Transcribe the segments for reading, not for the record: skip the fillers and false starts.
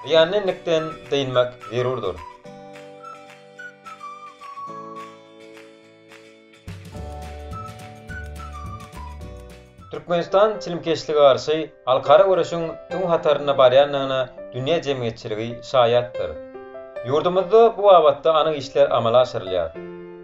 Ýanynlikden deýilmek zerurdur. Türkmenistan çilimkeşligi garşy alkara görüşüň öň hataryna barýanlygyna dünýä jemgyýetçiligi şaýatdyr. Ýurdumyzda bu awatda anyk işler amala aşyrylýar.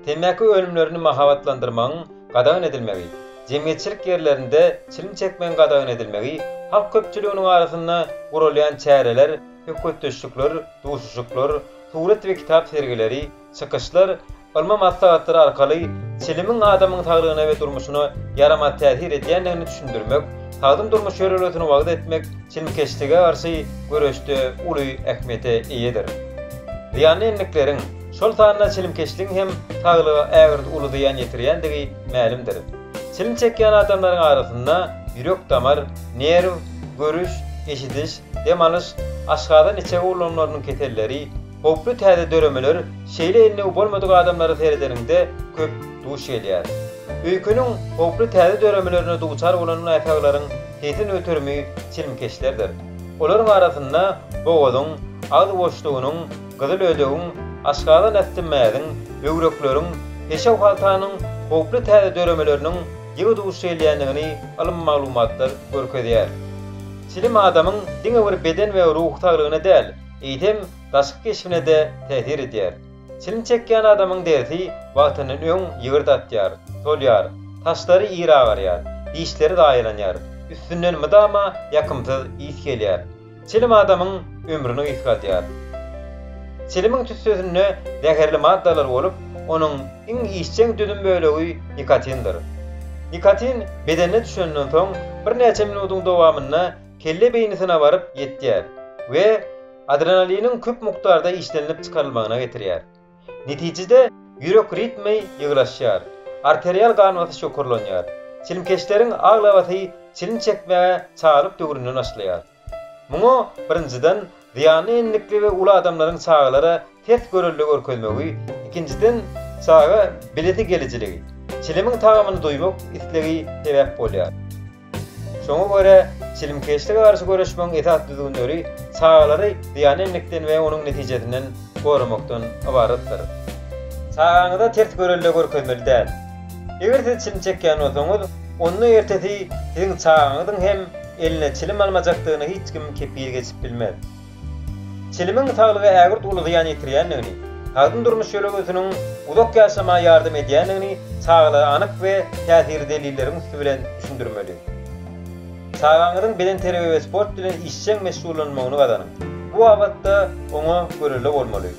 Temäki ölümlerini mahabatlandyrmagyň gadagyn edilmegi, jemgyýetçilik ýerlerinde çilim çekmeň gadagyn edilmegi, halk köpçüliginiň arasynda gurulýan çäreler, hökümetdeşlikler, duşuşyklar, suret we kitap sergileri, çykyşlar, olma maslahatlary arkaly çilimiň adamyň saglygyna we durmuşyna ýarama täsir edýändigini düşündirmek, taýdym durmuş ýöreletini wagt etmek çilimkeşlige garşy görüşde uly ähmiýete eýedir. Ýanynlikleriň şol taýyna çilimkeşligiň hem saglyga ägir uly diýen ýetirýändigi mälimdir. Çilim çekýän adamlaryň arasynda ýürek damar, nerw, görüş, eşidiş, dem alyş, aşgadan içe ulanlarynyň ketelleri, hoplu täze döremeler şeýle elini bolmadyk adamlary seredeninde köp duş gelýär. Öýküniň hoplu täze döremelerine duçar bolan äfaglaryň hetin ötürmi çilimkeşlerdir. Olaryň arasynda bogadyň, ağzy boşlugynyň, gyzyl ödegiň, aşgadan ästinmädiň, böwrekleriň, peşe haltanyň hoplu täze döremeleriniň ýygy duş gelýändigini alym maglumatlar görkezýär. Çilim adamyň diňe bir beden we ruh saglygyna däl, eýdem daşky keşfine de täsir edýär. Çilim çekýän adamyň dersi wagtynyň öň ýygyrdatýar, solýar, taşlary ýyra agarýar, dişleri daýranýar, üstünden mydama ýakymsyz ýys gelýär. Çilim adamyň ömrüni ýyskatýar. Çilimiň tüssüzünde zäherli maddalar bolup, onuň iň ýyşçeň düdüm bölegi nikotindir. Nikotin bedenine düşenden soň bir näçe minutyň dowamyna kelle beýnisine baryp ýetýär we adrenalinin köp mukdarda işlenip çıkarılmagyna getirýär. Netijede ýürek ritmi ýygylaşýar, arterial ganwaty şokurlanýar. Çilimkeşleriň aglawaty çilim çekmäge çagylyp döwründen başlaýar. Muňa birinciden ýanynlikli we uly adamlaryň çaglary tes görüldi görkezmegi, ikinciden çaga bileti gelejiligi, çilimiň tagamyny doýmak islegi sebäp bolýar. Şoňa görä çilimkeşlige garşy görüşmeň esas düzgünleri çagalary ýanynlikden we onuň netijesinden goramakdan ibaratdyr. Çagaňyzda ters görüldi görkezmeli däl. Eger siz çilim çekýän bolsaňyz, onu ertesi siziň çagaňyzyň hem eline çilim almajakdygyny hiç kim kepir geçip bilmez. Çilimiň saglygy ägir uly diýen ýetirýändigini, taýdym durmuş ýöregesiниň uzak ýaşama ýardym edýändigini çaglary anyk we täsir delilleriň üstü bilen düşündirmeli. Çagaňyzyň beden terbiýe we sport bilen işçiň mesullanmagyny gadanyň. Bu awatda oňa görüle bolmaly.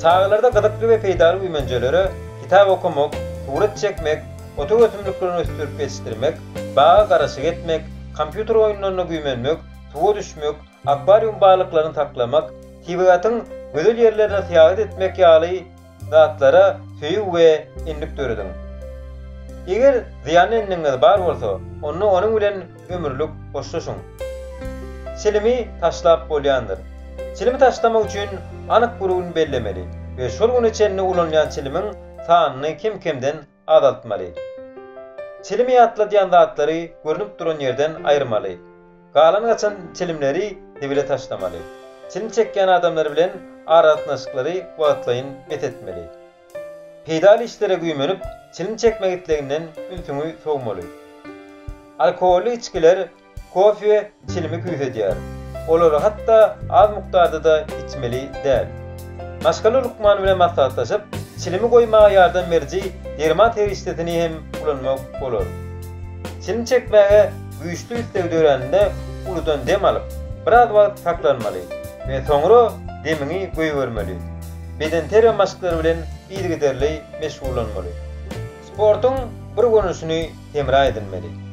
Çagalarda gydykly we peýdaly üýmenjeleri, kitap okumak, suret çekmek, oto götümlüklerini östürüp geçirmek, bağa garaşyk etmek, kompýuter oýunlaryna güýmenmek, suwa düşmek, akvarium balyklaryny taklamak, tabiatyň gözel ýerlerine seýahat etmek ýaly zatlara söýüp we inlik dörediň. Eger ziýanyňyz bar bolsa, onu onuň bilen ömürlük boşlaşyň. Çilimi taşlap bolýandyr. Çilimi taşlamak üçin anyk bir gün bellemeli we şol gün içinde ulanýan çilimiň sanyny kim-kimden azaltmaly. Çilimi ýatladýan zatlary görünüp duran ýerden aýyrmaly. Galan gaçan çilimleri dibile taşlamaly. Çilim çekýän adamlar bilen aratnaşyklary wagtlaýyn etmeli. Peýdaly işlere güýmenip, çilim çekmek itleginden ünsüňi soňmaly. Alkoholly içkiler, kofe çilimi küýsedýär. Olary hatda az mukdarda da içmeli däl. Maşgaly lukman bilen maslahatlaşyp, çilimi goýmaga ýardam berji dermat teristesini hem ulanmak bolar. Çilim çekmäge güýçlü istek döreninde uludan dem alyp, biraz wagt saklanmaly we soňra demini goýbermeli. Beden terbiýe maşglary bilen ýygyderli meşgullanmaly. Sportyň bir görnüşini temra edilmeli.